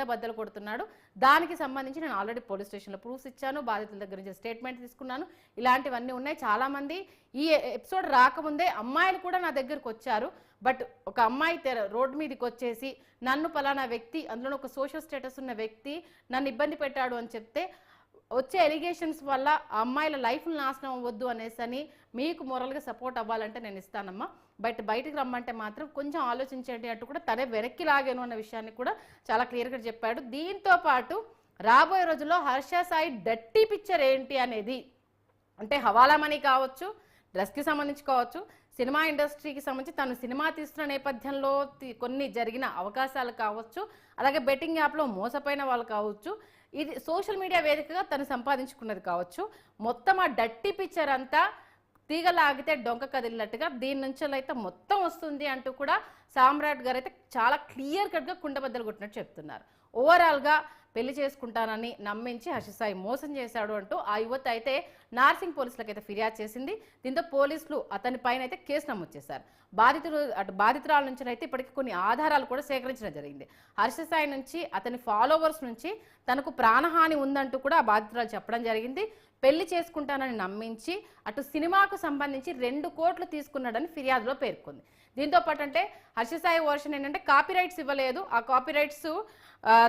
కుండ బద్దలు కొడుతున్నాడు. దానికి సంబంధించి నేను ఆల్రెడీ పోలీస్ స్టేషన్లో ప్రూఫ్స్ ఇచ్చాను, బాధితుల దగ్గర నుంచి స్టేట్మెంట్ తీసుకున్నాను. ఇలాంటివన్నీ ఉన్నాయి. చాలామంది ఈ ఎపిసోడ్ రాకముందే అమ్మాయిలు కూడా నా దగ్గరకు వచ్చారు. బట్ ఒక అమ్మాయి రోడ్డు మీదకి వచ్చేసి నన్ను పలానా వ్యక్తి, అందులో ఒక సోషల్ స్టేటస్ ఉన్న వ్యక్తి నన్ను ఇబ్బంది పెట్టాడు అని చెప్తే వచ్చే ఎలిగేషన్స్ వల్ల ఆ అమ్మాయిల లైఫ్ను నాశనం అవ్వద్దు అనేసి మీకు మొరల్గా సపోర్ట్ అవ్వాలంటే నేను ఇస్తానమ్మా. బయటికి రమ్మంటే మాత్రం కొంచెం ఆలోచించండి అంటూ కూడా తనే వెనక్కి లాగాను అన్న విషయాన్ని కూడా చాలా క్లియర్గా చెప్పాడు. దీంతో పాటు రాబోయే రోజుల్లో హర్ష సాయి డర్టీ పిక్చర్ ఏంటి అనేది, అంటే హవాలా మనీ కావచ్చు, డ్రెస్కి సంబంధించి కావచ్చు, సినిమా ఇండస్ట్రీకి సంబంధించి తను సినిమా తీస్తున్న నేపథ్యంలో కొన్ని జరిగిన అవకాశాలు కావచ్చు, అలాగే బెట్టింగ్ యాప్లో మోసపోయిన వాళ్ళు కావచ్చు, ఇది సోషల్ మీడియా వేదికగా తను సంపాదించుకున్నది కావచ్చు, మొత్తం ఆ డర్టీ పిక్చర్ అంతా తీగలాగితే డొంక కదిలినట్టుగా దీని నుంచి అయితే మొత్తం వస్తుంది అంటూ కూడా సామ్రాట్ గారు అయితే చాలా క్లియర్ కట్గా కుండబద్దలు కొట్టినట్టు చెప్తున్నారు. ఓవరాల్గా పెళ్లి చేసుకుంటానని నమ్మించి హర్ష సాయి మోసం చేశాడు అంటూ ఆ యువత అయితే నార్సింగ్ పోలీసులకు అయితే ఫిర్యాదు చేసింది. దీంతో పోలీసులు అతని పైన అయితే కేసు నమోదు చేశారు. బాధితురాల నుంచి అయితే ఇప్పటికీ కొన్ని ఆధారాలు కూడా సేకరించడం జరిగింది. హర్ష సాయి నుంచి, అతని ఫాలోవర్స్ నుంచి తనకు ప్రాణహాని ఉందంటూ కూడా ఆ బాధితురాలు చెప్పడం జరిగింది. పెళ్లి చేసుకుంటానని నమ్మించి అటు సినిమాకు సంబంధించి 2 కోట్లు తీసుకున్నాడని ఫిర్యాదులో పేర్కొంది. దీంతో పాటు అంటే హర్ష సాయి వర్షన్ ఏంటంటే కాపీరైట్స్ ఇవ్వలేదు, ఆ కాపీరైట్స్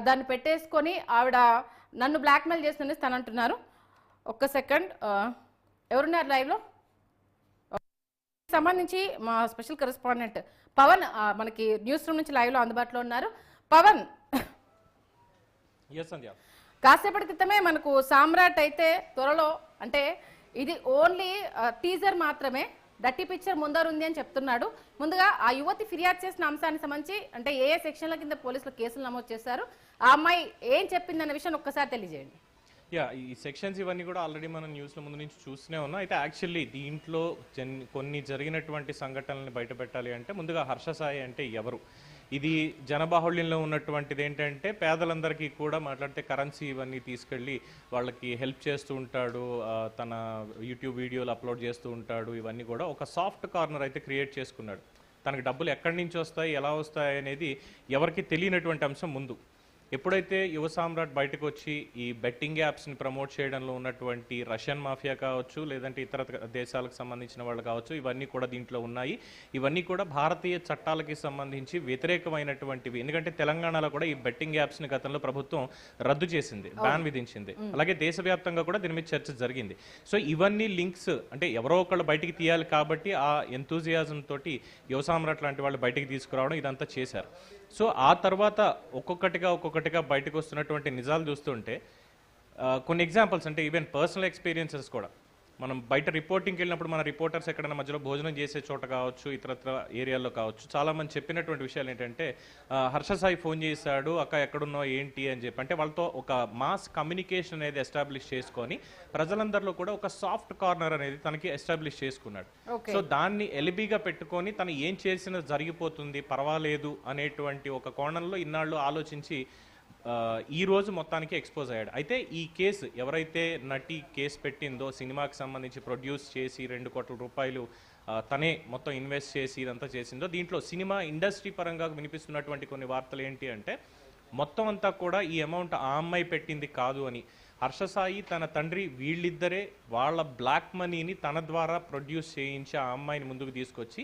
దాన్ని పెట్టేసుకొని ఆవిడ నన్ను బ్లాక్మెయిల్ చేస్తుందని తను అంటున్నారు. ఒక్క సెకండ్, ఎవరున్నారు లైవ్లో సంబంధించి మా స్పెషల్ కరెస్పాండెంట్ పవన్ మనకి న్యూస్ రూమ్ నుంచి లైవ్లో అందుబాటులో ఉన్నారు. పవన్, కాసేపటి క్రితమే మనకు సామ్రాట్ అయితే త్వరలో, అంటే ఇది ఓన్లీ టీజర్ మాత్రమే, డర్టీ పిక్చర్ ముందరుంది అని చెప్తున్నాడు. ముందుగా ఆ యువతి ఫిర్యాదు చేసిన అంశానికి సంబంధించి అంటే ఏ సెక్షన్ల కింద పోలీసులు కేసులు నమోదు చేశారు, ఆ అమ్మాయి ఏం చెప్పిందన్న విషయాన్ని ఒక్కసారి తెలియజేయండి. ఈ సెక్షన్స్ ఇవన్నీ కూడా ఆల్రెడీ మనం న్యూస్లో ముందు నుంచి చూస్తూనే ఉన్నాం. అయితే యాక్చువల్లీ దీంట్లో కొన్ని జరిగినటువంటి సంఘటనలను బయట పెట్టాలి అంటే ముందుగా హర్ష సాయి అంటే ఎవరు, ఇది జనబాహుళ్యంలో ఉన్నటువంటిది ఏంటంటే పేదలందరికీ కూడా మాట్లాడితే కరెన్సీ ఇవన్నీ తీసుకెళ్ళి వాళ్ళకి హెల్ప్ చేస్తూ ఉంటాడు, తన యూట్యూబ్ వీడియోలు అప్లోడ్ చేస్తూ ఉంటాడు. ఇవన్నీ కూడా ఒక సాఫ్ట్ కార్నర్ అయితే క్రియేట్ చేసుకున్నాడు. తనకి డబ్బులు ఎక్కడి నుంచి వస్తాయి, ఎలా వస్తాయి అనేది ఎవరికి తెలియనటువంటి అంశం ముందు. ఎప్పుడైతే యువ సామ్రాట్ బయటకు వచ్చి ఈ బెట్టింగ్ యాప్స్ని ప్రమోట్ చేయడంలో ఉన్నటువంటి రష్యన్ మాఫియా కావచ్చు, లేదంటే ఇతర దేశాలకు సంబంధించిన వాళ్ళు కావచ్చు, ఇవన్నీ కూడా దీంట్లో ఉన్నాయి. ఇవన్నీ కూడా భారతీయ చట్టాలకి సంబంధించి వ్యతిరేకమైనటువంటివి. ఎందుకంటే తెలంగాణలో కూడా ఈ బెట్టింగ్ యాప్స్ని గతంలో ప్రభుత్వం రద్దు చేసింది, బ్యాన్ విధించింది. అలాగే దేశవ్యాప్తంగా కూడా దీని మీద చర్చ జరిగింది. సో ఇవన్నీ లింక్స్ అంటే ఎవరో ఒకళ్ళు బయటికి తీయాలి కాబట్టి ఆ ఎంతూజియాజం తోటి యువ సామ్రాట్ లాంటి వాళ్ళు బయటికి తీసుకురావడం ఇదంతా చేశారు. సో ఆ తర్వాత ఒక్కొక్కటిగా బయటకు వస్తున్నటువంటి నిజాలు చూస్తుంటే కొన్ని ఎగ్జాంపుల్స్ అంటే ఈవెన్ పర్సనల్ ఎక్స్పీరియన్సెస్ కూడా, మనం బయట రిపోర్టింగ్కి వెళ్ళినప్పుడు మన రిపోర్టర్స్ ఎక్కడైనా మధ్యలో భోజనం చేసే చోట కావచ్చు, ఇతరత్ర ఏరియాల్లో కావచ్చు, చాలామంది చెప్పినటువంటి విషయాలు ఏంటంటే హర్ష సాయి ఫోన్ చేశాడు, అక్క ఎక్కడున్నావు ఏంటి అని చెప్పి. అంటే వాళ్ళతో ఒక మాస్ కమ్యూనికేషన్ అనేది ఎస్టాబ్లిష్ చేసుకొని ప్రజలందరిలో కూడా ఒక సాఫ్ట్ కార్నర్ అనేది తనకి ఎస్టాబ్లిష్ చేసుకున్నాడు. సో దాన్ని ఎలిబిగా పెట్టుకొని తను ఏం చేసినా జరిగిపోతుంది, పర్వాలేదు అనేటువంటి ఒక కోణంలో ఇన్నాళ్ళు ఆలోచించి ఈ రోజు మొత్తానికి ఎక్స్పోజ్ అయ్యాడు. అయితే ఈ కేసు ఎవరైతే నటి కేసు పెట్టిందో, సినిమాకి సంబంధించి ప్రొడ్యూస్ చేసి 2 కోట్ల రూపాయలు తనే మొత్తం ఇన్వెస్ట్ చేసి ఇదంతా చేసిందో, దీంట్లో సినిమా ఇండస్ట్రీ పరంగా వినిపిస్తున్నటువంటి కొన్ని వార్తలు ఏంటి అంటే మొత్తం అంతా కూడా ఈ అమౌంట్ ఆ అమ్మాయి పెట్టింది కాదు అని, హర్ష సాయి తన తండ్రి వీళ్ళిద్దరే వాళ్ళ బ్లాక్ మనీని తన ద్వారా ప్రొడ్యూస్ చేయించి ఆ అమ్మాయిని ముందుకు తీసుకొచ్చి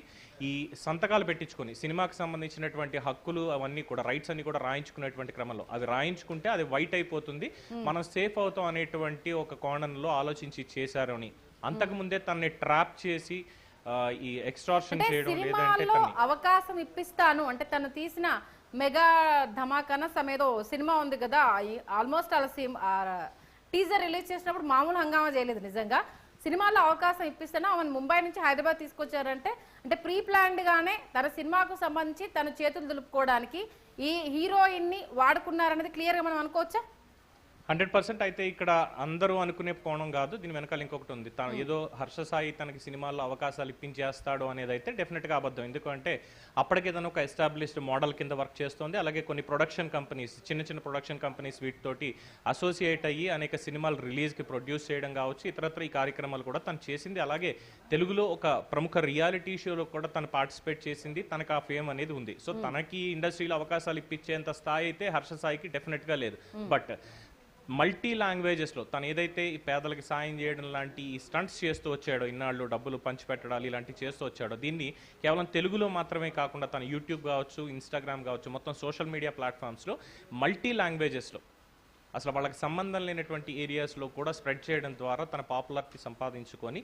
ఈ సంతకాలు పెట్టించుకొని సినిమాకి సంబంధించినటువంటి హక్కులు అవన్నీ కూడా రైట్స్ అన్ని కూడా రాయించుకునేటువంటి క్రమంలో అవి రాయించుకుంటే అది వైట్ అయిపోతుంది, మనం సేఫ్ అవుతాం అనేటువంటి ఒక కోణంలో ఆలోచించి చేశారు అని. అంతకుముందే తనని ట్రాప్ చేసి ఈ ఎక్స్ట్రార్షన్ చేయడం, లేదంటే అవకాశం ఇప్పిస్తాను అంటే తను తీసిన మెగా ధమాకాన సమేదో సినిమా ఉంది కదా, ఆల్మోస్ట్ అలా టీజర్ రిలీజ్ చేసినప్పుడు మామూలు హంగామా చేయలేదు. నిజంగా సినిమాలో అవకాశం ఇప్పిస్తేనే ఆమెను ముంబై నుంచి హైదరాబాద్ తీసుకొచ్చారంటే అంటే ప్రీ ప్లాన్డ్ గానే తన సినిమాకు సంబంధించి తన చేతులు దులుపుకోవడానికి ఈ హీరోయిన్ ని వాడుకున్నారనేది క్లియర్ గా మనం అనుకోవచ్చా? 100% అయితే ఇక్కడ అందరూ అనుకునే కోణం కాదు, దీని వెనకాల ఇంకొకటి ఉంది. తను ఏదో హర్ష సాయి తనకి సినిమాల్లో అవకాశాలు ఇప్పించేస్తాడు అనేది అయితే డెఫినెట్గా అబద్ధం. ఎందుకంటే అప్పటికే తను ఒక ఎస్టాబ్లిష్డ్ మోడల్ కింద వర్క్ చేస్తోంది. అలాగే కొన్ని ప్రొడక్షన్ కంపెనీస్, చిన్న చిన్న ప్రొడక్షన్ కంపెనీస్ వీటితోటి అసోసియేట్ అయ్యి అనేక సినిమాలు రిలీజ్కి ప్రొడ్యూస్ చేయడం కావచ్చు, ఇతరత్ర ఈ కార్యక్రమాలు కూడా తను చేసింది. అలాగే తెలుగులో ఒక ప్రముఖ రియాలిటీ షోలో కూడా తను పార్టిసిపేట్ చేసింది. తనకు ఆ ఫేమ్ అనేది ఉంది. సో తనకి ఇండస్ట్రీలో అవకాశాలు ఇప్పించేంత స్థాయి అయితే హర్ష సాయికి డెఫినెట్గా లేదు. బట్ మల్టీ లాంగ్వేజెస్లో తను ఏదైతే ఈ పేదలకి సాయం చేయడం లాంటి ఈ స్టంట్స్ చేస్తూ వచ్చాడో, ఇన్నాళ్ళు డబ్బులు పంచిపెట్టడాలు ఇలాంటివి చేస్తూ వచ్చాడో, దీన్ని కేవలం తెలుగులో మాత్రమే కాకుండా తన యూట్యూబ్ కావచ్చు, ఇన్స్టాగ్రామ్ కావచ్చు, మొత్తం సోషల్ మీడియా ప్లాట్ఫామ్స్లో మల్టీ లాంగ్వేజెస్లో అసలు వాళ్ళకి సంబంధం లేనటువంటి ఏరియాస్లో కూడా స్ప్రెడ్ చేయడం ద్వారా తన పాపులారిటీ సంపాదించుకొని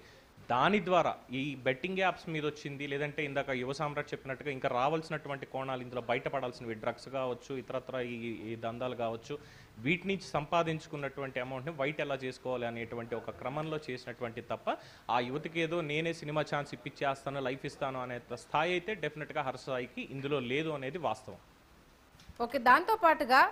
దాని ద్వారా ఈ బెట్టింగ్ యాప్స్ మీద వచ్చింది, లేదంటే ఇందాక యువ సామ్రాట్ చెప్పినట్టుగా ఇంకా రావాల్సినటువంటి కోణాలు, ఇందులో బయటపడాల్సినవి డ్రగ్స్ కావచ్చు, ఇతరత్ర ఈ దందాలు కావచ్చు, వీటి నుంచి సంపాదించుకున్నటువంటి అమౌంట్ని వైట్ ఎలా చేసుకోవాలి అనేటువంటి ఒక క్రమంలో చేసినటువంటి తప్ప ఆ యువతికి ఏదో నేనే సినిమా ఛాన్స్ ఇప్పించేస్తాను, లైఫ్ ఇస్తాను అనే స్థాయి అయితే డెఫినెట్గా హర్ష సాయికి ఇందులో లేదు అనేది వాస్తవం. ఓకే, దాంతో పాటుగా